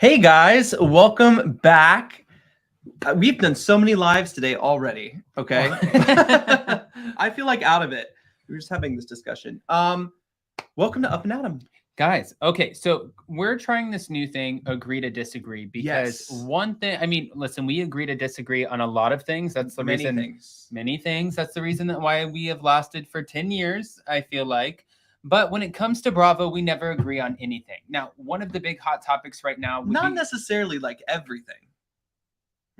Hey guys, welcome back. We've done so many lives today already. Okay, I feel like out of it. We're just having this discussion. Welcome to Up and Adam, guys. Okay, so we're trying this new thing, agree to disagree, because one thing. I mean, listen, we agree to disagree on a lot of things. That's the reason. Many things. That's the reason that why we have lasted for 10 years. I feel like. But when it comes to Bravo, we never agree on anything. Now, one of the big hot topics right now would not necessarily like everything,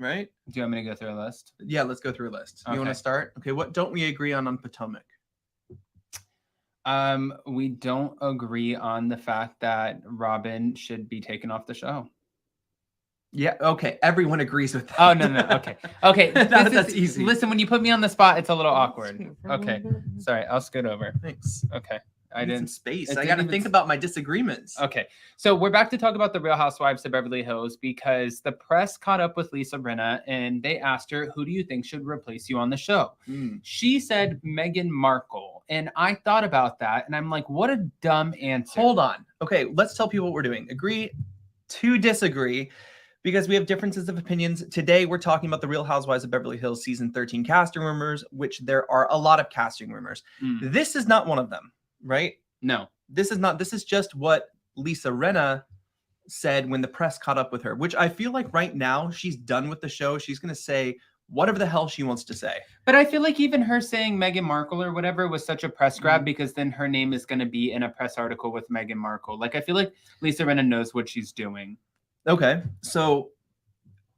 right? Do you want me to go through a list? Yeah, let's go through a list. You want to start? Okay, what don't we agree on Potomac? We don't agree on the fact that Robin should be taken off the show. Yeah, okay. Everyone agrees with that. Oh, no. Okay. That's easy. Listen, when you put me on the spot, it's a little awkward. Okay. Sorry, I'll scoot over. Thanks. Okay. I didn't space. I got to think about my disagreements. Okay. So we're back to talk about the Real Housewives of Beverly Hills because the press caught up with Lisa Rinna and they asked her, who do you think should replace you on the show? She said Meghan Markle. And I thought about that and I'm like, what a dumb answer. Hold on. Okay, let's tell people what we're doing. Agree to disagree because we have differences of opinions. Today, we're talking about the Real Housewives of Beverly Hills season 13 casting rumors, which there are a lot of casting rumors. This is not one of them. Right? No, this is not. This is just what Lisa Rinna said when the press caught up with her, which I feel like right now she's done with the show. She's going to say whatever the hell she wants to say. But I feel like even her saying Meghan Markle or whatever was such a press grab because then her name is going to be in a press article with Meghan Markle. Like, I feel like Lisa Rinna knows what she's doing. Okay. So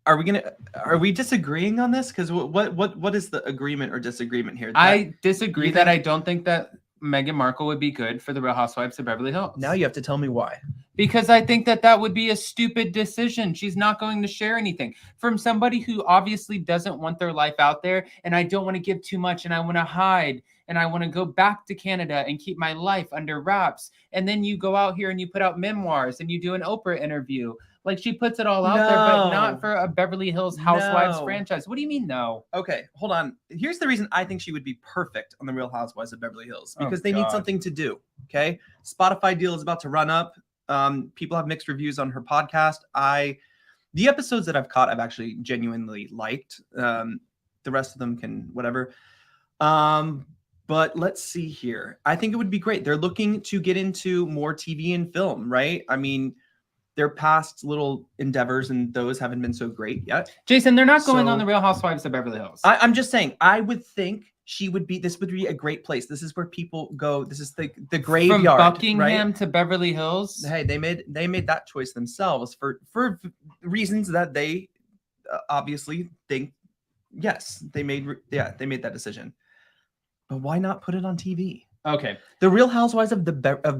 are we disagreeing on this? Because what is the agreement or disagreement here? I disagree that I don't think that Meghan Markle would be good for the Real Housewives of Beverly Hills. Now you have to tell me why. Because I think that would be a stupid decision. She's not going to share anything from somebody who obviously doesn't want their life out there. And I don't want to give too much and I want to hide and I want to go back to Canada and keep my life under wraps. And then you go out here and you put out memoirs and you do an Oprah interview. Like she puts it all out there, but not for a Beverly Hills Housewives franchise. What do you mean, no? Okay, hold on. Here's the reason I think she would be perfect on the Real Housewives of Beverly Hills. Because they need something to do, okay? Spotify deal is about to run up. People have mixed reviews on her podcast. The episodes that I've caught, I've actually genuinely liked. The rest of them can whatever. But let's see here. I think it would be great. They're looking to get into more TV and film, right? I mean, their past little endeavors and those haven't been so great yet. Jason, they're not going on the Real Housewives of Beverly Hills. I'm just saying, I would think this would be a great place. This is where people go. This is the graveyard. From Buckingham to Beverly Hills. Hey, they made that choice themselves for reasons that they obviously think, yes, they made that decision. But why not put it on TV? Okay. The Real Housewives of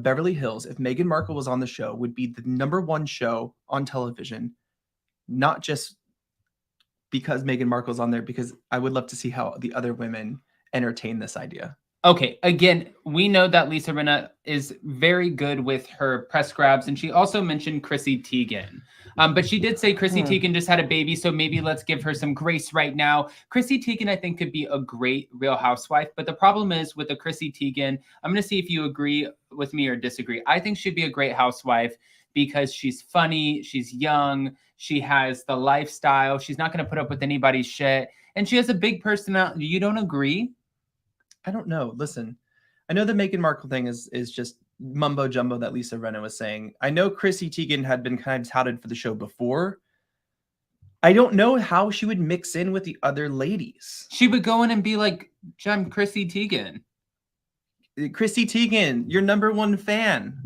Beverly Hills, if Meghan Markle was on the show, would be the #1 show on television, not just because Meghan Markle's on there, because I would love to see how the other women entertain this idea. Okay, again, we know that Lisa Rinna is very good with her press grabs, and she also mentioned Chrissy Teigen. But she did say Chrissy Teigen just had a baby, so maybe let's give her some grace right now. Chrissy Teigen, I think, could be a great Real Housewife, but the problem is with the Chrissy Teigen, I'm going to see if you agree with me or disagree. I think she'd be a great housewife because she's funny, she's young, she has the lifestyle, she's not going to put up with anybody's shit, and she has a big personality. You don't agree? I don't know. Listen, I know the Meghan Markle thing is just mumbo jumbo that Lisa Rinna was saying. I know Chrissy Teigen had been kind of touted for the show before. I don't know how she would mix in with the other ladies. She would go in and be like, I'm Chrissy Teigen. Chrissy Teigen, your #1 fan.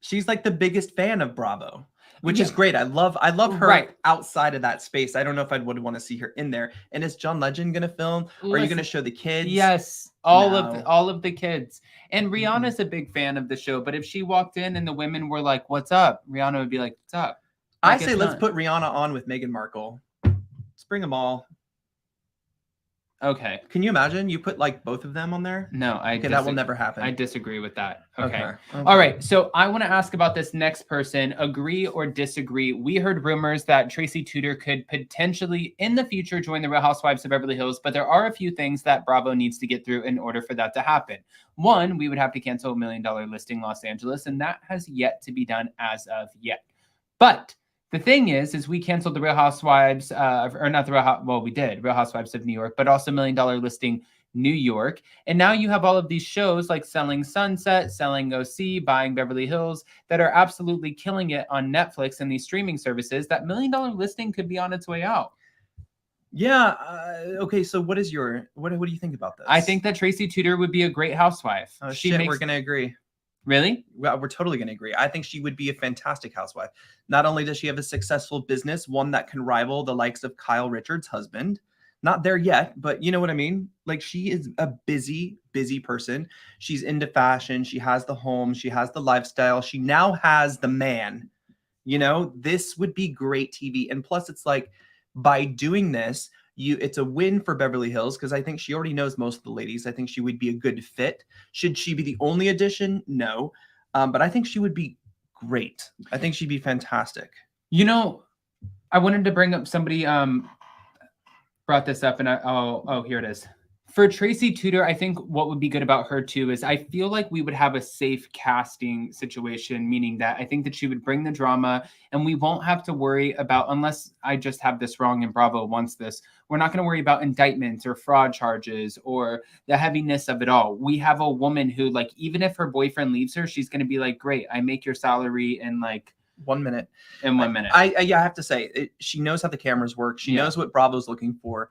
She's like the biggest fan of Bravo. Which is great. I love her outside of that space. I don't know if I would want to see her in there. And is John Legend going to film? Or are you going to show the kids? Yes, all of the kids. And Rihanna's a big fan of the show. But if she walked in and the women were like, "What's up?" Rihanna would be like, "What's up?" I say let's put Rihanna on with Meghan Markle. Let's bring them all. Okay. Can you imagine? You put like both of them on there? No, that will never happen. I disagree with that. Okay. All right. So I want to ask about this next person. Agree or disagree? We heard rumors that Tracy Tudor could potentially in the future join the Real Housewives of Beverly Hills, but there are a few things that Bravo needs to get through in order for that to happen. One, we would have to cancel $1 million listing Los Angeles, and that has yet to be done as of yet. But the thing is we canceled the Real Housewives, or not the we did Real Housewives of New York, but also $1 Million Listing New York. And now you have all of these shows like Selling Sunset, Selling OC, Buying Beverly Hills that are absolutely killing it on Netflix and these streaming services. That $1 Million Listing could be on its way out. Yeah. Okay. So what do you think about this? I think that Tracy Tudor would be a great housewife. Oh, we're going to agree. Really? Well, we're totally going to agree. I think she would be a fantastic housewife. Not only does she have a successful business, one that can rival the likes of Kyle Richards' husband. Not there yet, but you know what I mean? Like, she is a busy person. She's into fashion. She has the home. She has the lifestyle. She now has the man. You know, this would be great TV. And plus, it's like, by doing this, it's a win for Beverly Hills because I think she already knows most of the ladies. I think she would be a good fit. Should she be the only addition? No. But I think she would be great. I think she'd be fantastic. You know, I wanted to bring up somebody brought this up and here it is. For Tracy Tudor, I think what would be good about her too is I feel like we would have a safe casting situation, meaning that I think that she would bring the drama and we won't have to worry about, unless I just have this wrong and Bravo wants this, we're not going to worry about indictments or fraud charges or the heaviness of it all. We have a woman who, like, even if her boyfriend leaves her, she's going to be like, great, I make your salary in like 1 minute. In 1 minute. I have to say, she knows how the cameras work. She knows what Bravo's looking for.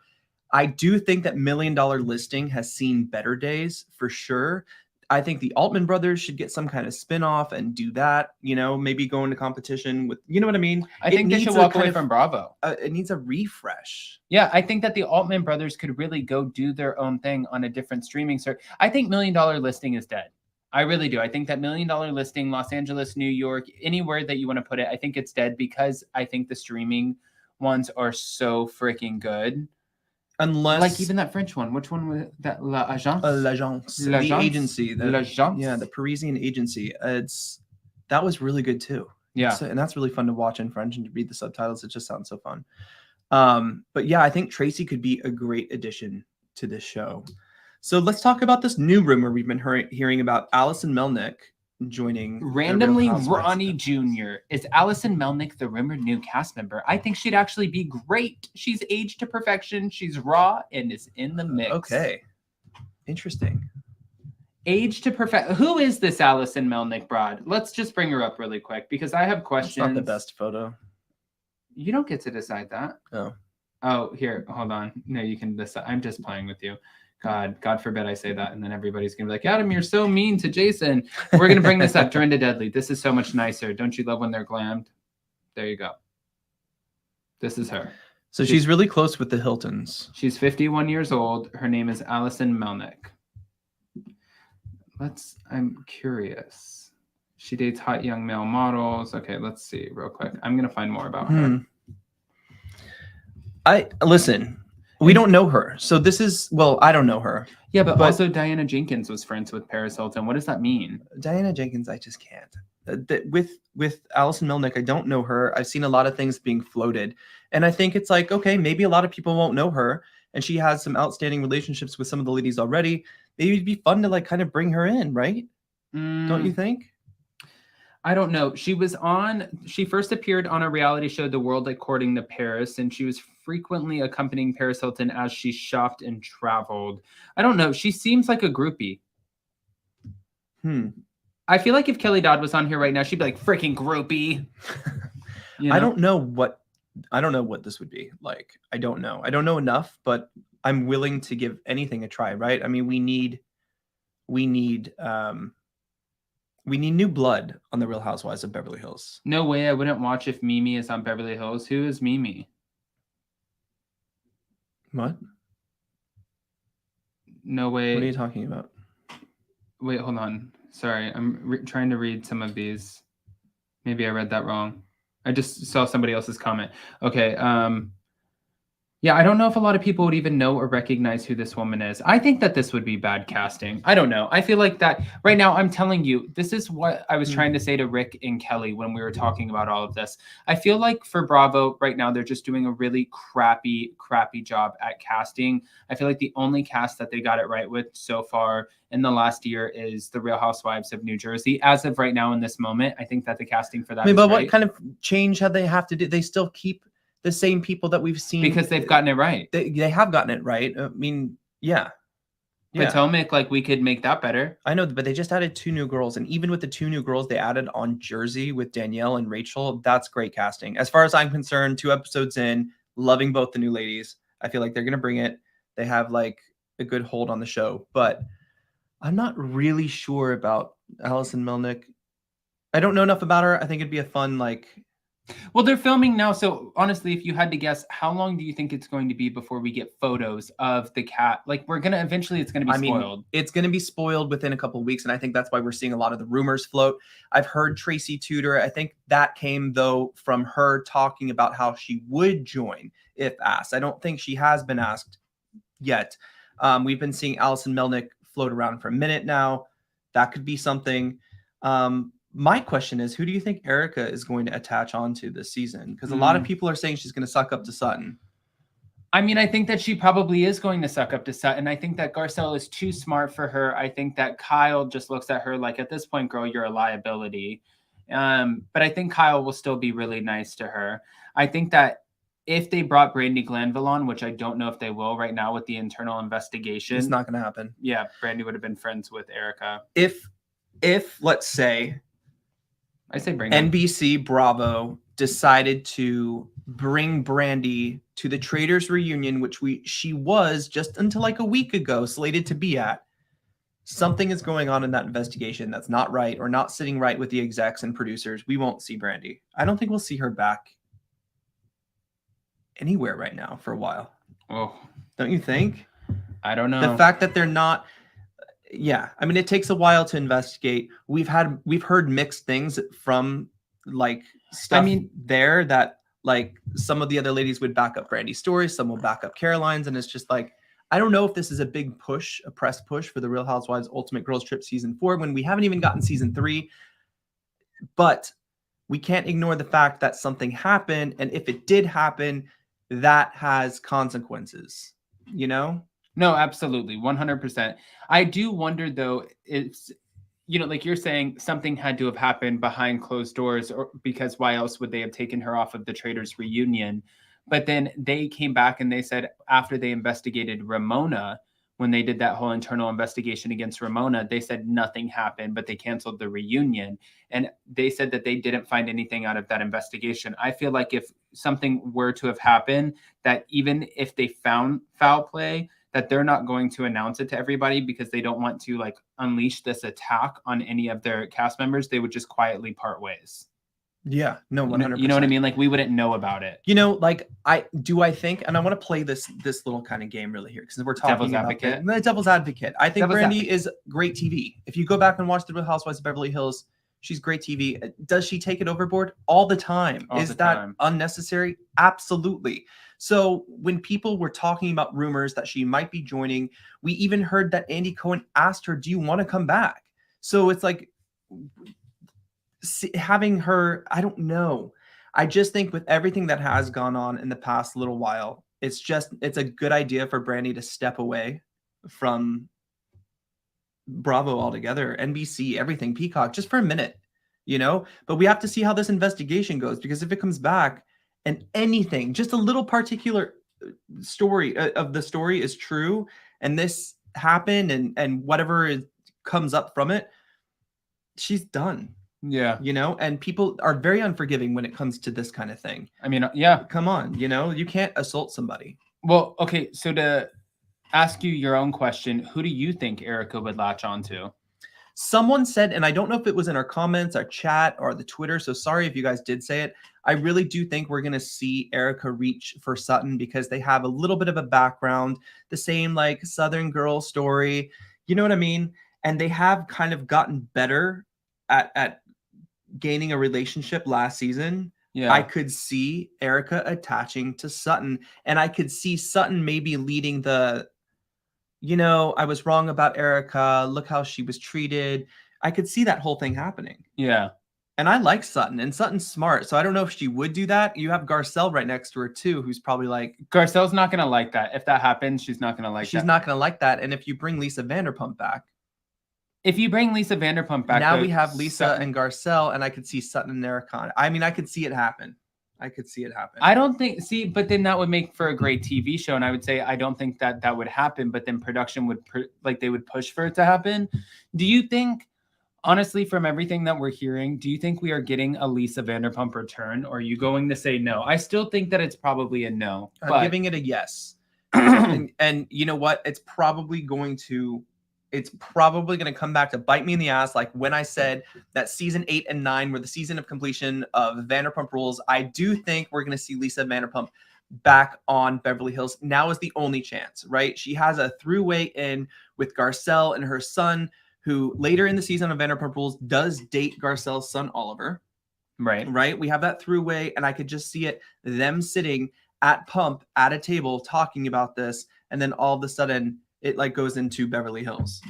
I do think that $1 Million Listing has seen better days for sure. I think the Altman brothers should get some kind of spinoff and do that, you know, maybe go into competition with, you know what I mean? I think they should walk away from Bravo. It needs a refresh. Yeah, I think that the Altman brothers could really go do their own thing on a different streaming service. I think $1 Million Listing is dead. I really do. I think that $1 Million Listing, Los Angeles, New York, anywhere that you want to put it, I think it's dead because I think the streaming ones are so freaking good. Unless, like, even that French one. Which one was that? L'Agence. The agency. L'Agence? Yeah, the Parisian agency. That was really good too. Yeah. And that's really fun to watch in French and to read the subtitles. It just sounds so fun. But yeah, I think Tracy could be a great addition to this show. So let's talk about this new rumor we've been hearing about Allison Melnick joining randomly. Ronnie Jr. Is Allison Melnick the rumored new cast member? I think she'd actually be great. She's aged to perfection. She's raw and is in the mix. Okay, interesting. Age to perfect. Who is this Allison Melnick broad? Let's just bring her up really quick because I have questions. It's not the best photo. You don't get to decide that. Oh, here, hold on. No, you can decide. I'm just playing with you. God forbid I say that, and then everybody's gonna be like, Adam, you're so mean to Jason. We're gonna bring this up. Dorinda Deadly. This is so much nicer. Don't you love when they're glammed? There you go. This is her. So she's really close with the Hiltons. She's 51 years old. Her name is Allison Melnick. I'm curious. She dates hot young male models. Okay, let's see real quick. I'm gonna find more about her. Listen. We don't know her. So this is, I don't know her. Yeah, but also Diana Jenkins was friends with Paris Hilton. What does that mean? Diana Jenkins, I just can't. With Allison Melnick, I don't know her. I've seen a lot of things being floated. And I think it's like, okay, maybe a lot of people won't know her. And she has some outstanding relationships with some of the ladies already. Maybe it'd be fun to like kind of bring her in, right? Don't you think? I don't know. She first appeared on a reality show, The World According to Paris, and she was frequently accompanying Paris Hilton as she shopped and traveled. I don't know. She seems like a groupie. I feel like if Kelly Dodd was on here right now, she'd be like, freaking groupie. You know? I don't know what this would be like. I don't know. I don't know enough, but I'm willing to give anything a try, right? I mean, we need new blood on the Real Housewives of Beverly Hills. No way. I wouldn't watch if Mimi is on Beverly Hills. Who is Mimi? What? No way. What are you talking about? Wait, hold on. Sorry. I'm trying to read some of these. Maybe I read that wrong. I just saw somebody else's comment. Okay. Yeah, I don't know if a lot of people would even know or recognize who this woman is. I think that this would be bad casting. I don't know. I feel like that right now, I'm telling you, this is what I was trying to say to Rick and Kelly when we were talking about all of this. I feel like for Bravo right now, they're just doing a really crappy job at casting. I feel like the only cast that they got it right with so far in the last year is the Real Housewives of New Jersey. As of right now in this moment, I think that the casting for that is but great. what kind of change have they have to do? They still keep the same people that we've seen because they've gotten it right. They have gotten it right. I mean, yeah. Potomac, like we could make that better. I know, but they just added 2 new girls, and even with the 2 new girls they added on Jersey with Danielle and Rachel, that's great casting. As far as I'm concerned, 2 episodes in, loving both the new ladies. I feel like they're gonna bring it. They have like a good hold on the show, but I'm not really sure about Allison Melnick. I don't know enough about her. I think it'd be a fun Well, they're filming now, so honestly, if you had to guess, how long do you think it's going to be before we get photos of the cat? Like, it's gonna be spoiled. It's gonna be spoiled within a couple of weeks, and I think that's why we're seeing a lot of the rumors float. I've heard Tracy Tudor. I think that came though from her talking about how she would join if asked. I don't think she has been asked yet. We've been seeing Allison Melnick float around for a minute now. That could be something. My question is, who do you think Erica is going to attach onto this season? Because a lot of people are saying she's going to suck up to Sutton. I mean, I think that she probably is going to suck up to Sutton. I think that Garcelle is too smart for her. I think that Kyle just looks at her like, at this point, girl, you're a liability. But I think Kyle will still be really nice to her. I think that if they brought Brandi Glanville on, which I don't know if they will right now with the internal investigation. It's not going to happen. Yeah, Brandi would have been friends with Erica. If let's say, I say bring NBC Bravo decided to bring Brandi to the Traders reunion, which she was just until like a week ago slated to be at. Something is going on in that investigation that's not right or not sitting right with the execs and producers. We won't see Brandi. I don't think we'll see her back anywhere right now for a while. Oh, don't you think? I don't know. The fact that they're not. Yeah, I mean, it takes a while to investigate. We've heard mixed things from like stuff there that like some of the other ladies would back up Brandi's story, some will back up Caroline's, and it's just like, I don't know if this is a big push, a press push for the Real Housewives Ultimate Girls Trip season 4 when we haven't even gotten season 3. But we can't ignore the fact that something happened, and if it did happen, that has consequences, you know? No, absolutely. 100%. I do wonder though, it's, like you're saying, something had to have happened behind closed doors, or because why else would they have taken her off of the Traders reunion? But then they came back and they said after they investigated Ramona, when they did that whole internal investigation against Ramona, they said nothing happened, but they canceled the reunion. And they said that they didn't find anything out of that investigation. I feel like if something were to have happened, that even if they found foul play, that they're not going to announce it to everybody because they don't want to like unleash this attack on any of their cast members. They would just quietly part ways. Yeah, no, 100%. You know what I mean? Like we wouldn't know about it. I think, and I want to play this little kind of game really here because we're talking about the devil's advocate. I think Brandi is great TV. If you go back and watch the Real Housewives of Beverly Hills, she's great TV. Does she take it overboard all the time? Is that unnecessary? Absolutely. So when people were talking about rumors that she might be joining, we even heard that Andy Cohen asked her, do you want to come back? So it's like having her, I don't know. I just think with everything that has gone on in the past little while, it's a good idea for Brandi to step away from Bravo altogether, NBC, everything, Peacock, just for a minute, but we have to see how this investigation goes, because if it comes back and anything, just a little particular story of the story is true, and this happened and whatever comes up from it, she's done. Yeah. And people are very unforgiving when it comes to this kind of thing. I mean, yeah. Come on, you can't assault somebody. Well, okay, so to ask you your own question, who do you think Erica would latch onto? Someone said, and I don't know if it was in our comments, our chat, or the Twitter, so sorry if you guys did say it, I really do think we're going to see Erica reach for Sutton because they have a little bit of a background, the same like Southern girl story, you know what I mean? And they have kind of gotten better at gaining a relationship last season. Yeah. I could see Erica attaching to Sutton, and I could see Sutton maybe leading the, I was wrong about Erica. Look how she was treated. I could see that whole thing happening. Yeah. And I like Sutton, and Sutton's smart. So I don't know if she would do that. You have Garcelle right next to her too, who's probably like... Garcelle's not going to like that. If that happens, she's not going to like that. She's not going to like that. And if you bring Lisa Vanderpump back... If you bring Lisa Vanderpump back... Now we have Lisa and Garcelle, and I could see Sutton and Erica. I mean, I could see it happen. I don't think... See, but then that would make for a great TV show. And I would say, I don't think that that would happen. But then production would... they would push for it to happen. Do you think... Honestly, from everything that we're hearing, do you think we are getting a Lisa Vanderpump return, or are you going to say no? I still think that it's probably a no. I'm giving it a yes. and you know what? It's probably going to come back to bite me in the ass. Like when I said that season 8 and 9 were the season of completion of Vanderpump Rules. I do think we're going to see Lisa Vanderpump back on Beverly Hills. Now is the only chance, right? She has a throughway in with Garcelle and her son, who later in the season of Vanderpump Rules does date Garcelle's son, Oliver. Right. We have that throughway, and I could just see them sitting at Pump at a table talking about this, and then all of a sudden it like goes into Beverly Hills.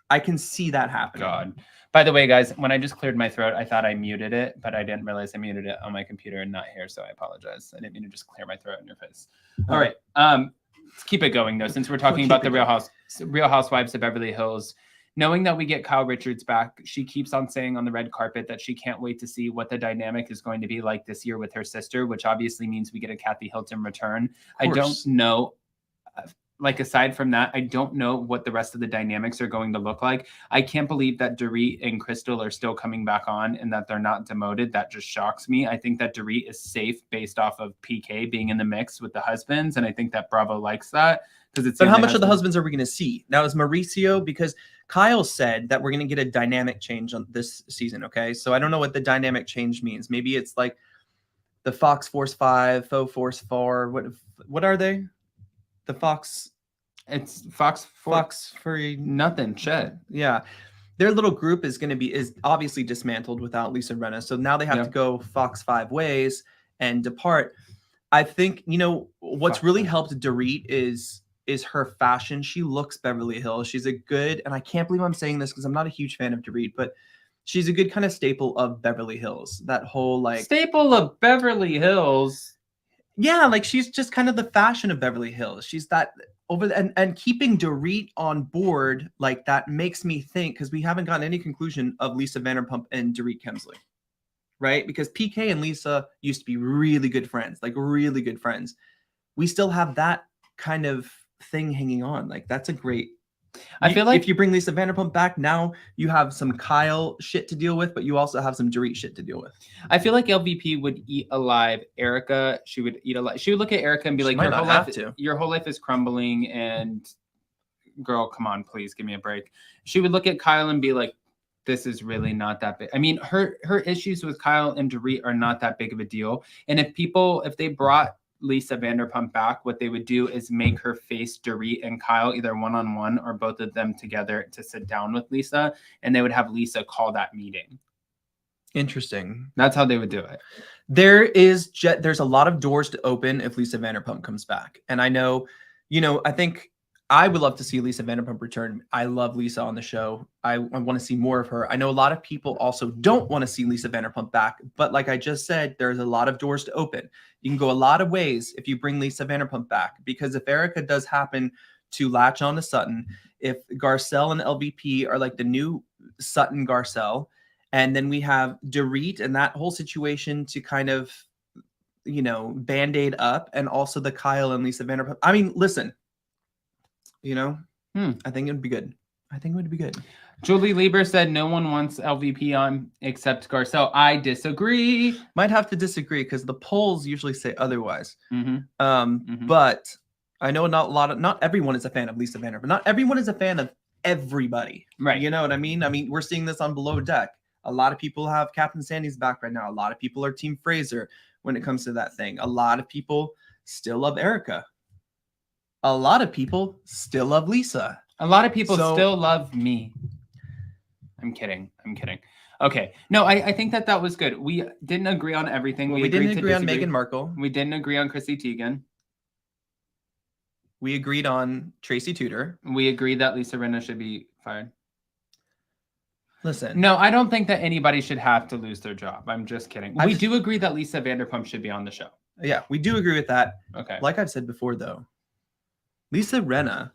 I can see that happening. God. By the way, guys, when I just cleared my throat, I thought I muted it, but I didn't realize I muted it on my computer and not here, so I apologize. I didn't mean to just clear my throat in your face. All right. Let's keep it going, though, since we're talking about the Real Housewives of Beverly Hills. Knowing that we get Kyle Richards back, she keeps on saying on the red carpet that she can't wait to see what the dynamic is going to be like this year with her sister, which obviously means we get a Kathy Hilton return. I don't know. Like, aside from that, I don't know what the rest of the dynamics are going to look like. I can't believe that Dorit and Crystal are still coming back on and that they're not demoted. That just shocks me. I think that Dorit is safe based off of PK being in the mix with the husbands, and I think that Bravo likes that. But how much of the husbands are we going to see? Now, is Mauricio, because Kyle said that we're going to get a dynamic change on this season, okay? So I don't know what the dynamic change means. Maybe it's like the Fox Force 5, Faux Force 4. What are they? The Fox... It's Fox for nothing, Chet. Yeah. Their little group is obviously dismantled without Lisa Rinna. So now they have to go Fox 5 ways and depart. I think, what's really helped Dorit is her fashion. She looks Beverly Hills. She's a good, and I can't believe I'm saying this because I'm not a huge fan of Dorit, but she's a good kind of staple of Beverly Hills. That whole like staple of Beverly Hills. Yeah, like she's just kind of the fashion of Beverly Hills. She's that over and keeping Dorit on board like that makes me think, because we haven't gotten any conclusion of Lisa Vanderpump and Dorit Kemsley, right? Because PK and Lisa used to be really good friends, like really good friends. We still have that kind of thing hanging on. Like that's a great. I feel like if you bring Lisa Vanderpump back, now you have some Kyle shit to deal with, but you also have some Dorit shit to deal with. I feel like LVP would eat alive Erica. She would eat alive. She would look at Erica and be like, your whole life is crumbling, and girl, come on, please give me a break. She would look at Kyle and be like, this is really not that big. I mean, her issues with Kyle and Dorit are not that big of a deal. And if they brought Lisa Vanderpump back, what they would do is make her face Dorit and Kyle either one-on-one or both of them together to sit down with Lisa, and they would have Lisa call that meeting. Interesting. That's how they would do it. There's a lot of doors to open if Lisa Vanderpump comes back. And I know, I think I would love to see Lisa Vanderpump return. I love Lisa on the show. I want to see more of her. I know a lot of people also don't want to see Lisa Vanderpump back, but like I just said, there's a lot of doors to open. You can go a lot of ways if you bring Lisa Vanderpump back, because if Erica does happen to latch on to Sutton, if Garcelle and LVP are like the new Sutton Garcelle, and then we have Dorit and that whole situation to kind of, Band-Aid up, and also the Kyle and Lisa Vanderpump. I mean, listen, I think it'd be good. Julie Lieber said no one wants LVP on except Garcelle. I disagree. Might have to disagree because the polls usually say otherwise. But I know not everyone is a fan of Lisa Vanderpump. Not everyone is a fan of everybody. Right. You know what I mean? I mean, we're seeing this on Below Deck. A lot of people have Captain Sandy's back right now. A lot of people are Team Fraser when it comes to that thing. A lot of people still love Erica. A lot of people still love Lisa. A lot of people still love me. I'm kidding. Okay. No, I think that was good. We didn't agree on everything. Well, we didn't agree on Meghan Markle. We didn't agree on Chrissy Teigen. We agreed on Tracy Tudor. We agreed that Lisa Rinna should be fired. Listen. No, I don't think that anybody should have to lose their job. I'm just kidding. We do agree that Lisa Vanderpump should be on the show. Yeah, we do agree with that. Okay. Like I've said before, though, Lisa Rinna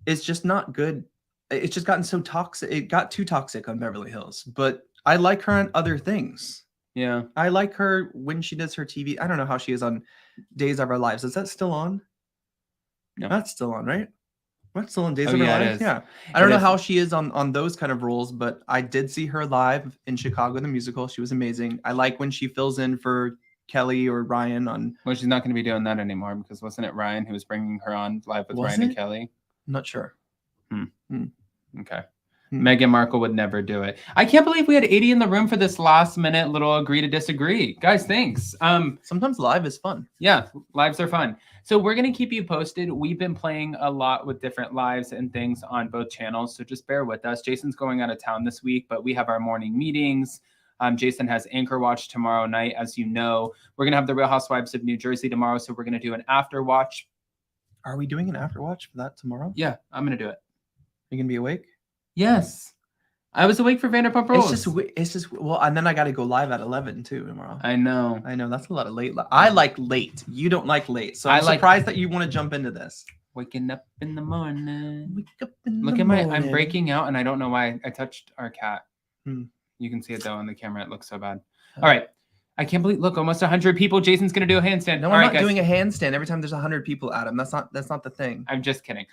is just not good. It's just gotten so toxic. It got too toxic on Beverly Hills. But I like her on other things. Yeah. I like her when she does her TV. I don't know how she is on Days of Our Lives. Is that still on? No. That's still on, right? That's still on Days of Our Lives? Yeah. I don't know how she is on those kind of roles, but I did see her live in Chicago, the musical. She was amazing. I like when she fills in for Kelly or Ryan on... Well, she's not going to be doing that anymore because wasn't it Ryan who was bringing her on live with Ryan and Kelly? I'm not sure. Okay. Meghan Markle would never do it. I can't believe we had 80 in the room for this last minute little agree to disagree. Guys, thanks. Sometimes live is fun. Yeah, lives are fun. So we're going to keep you posted. We've been playing a lot with different lives and things on both channels. So just bear with us. Jason's going out of town this week, but we have our morning meetings. Jason has Anchor Watch tomorrow night. As you know, we're going to have the Real Housewives of New Jersey tomorrow. So we're going to do an after watch. Are we doing an after watch for that tomorrow? Yeah, I'm going to do it. You going to be awake? Yes. I was awake for Vanderpump Rules. It's just, well, and then I got to go live at 11 too tomorrow. I know. That's a lot of late. I like late. You don't like late. So I'm surprised that you want to jump into this. Waking up in the morning. Wake up in Look the at morning. I'm breaking out and I don't know why I touched our cat. You can see it though on the camera. It looks so bad. All right. I can't believe, look, almost 100 people. Jason's going to do a handstand. No, I'm not doing a handstand every time there's 100 people, Adam. That's not the thing. I'm just kidding.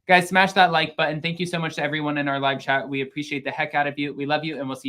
Guys, smash that like button. Thank you so much to everyone in our live chat. We appreciate the heck out of you. We love you, and we'll see you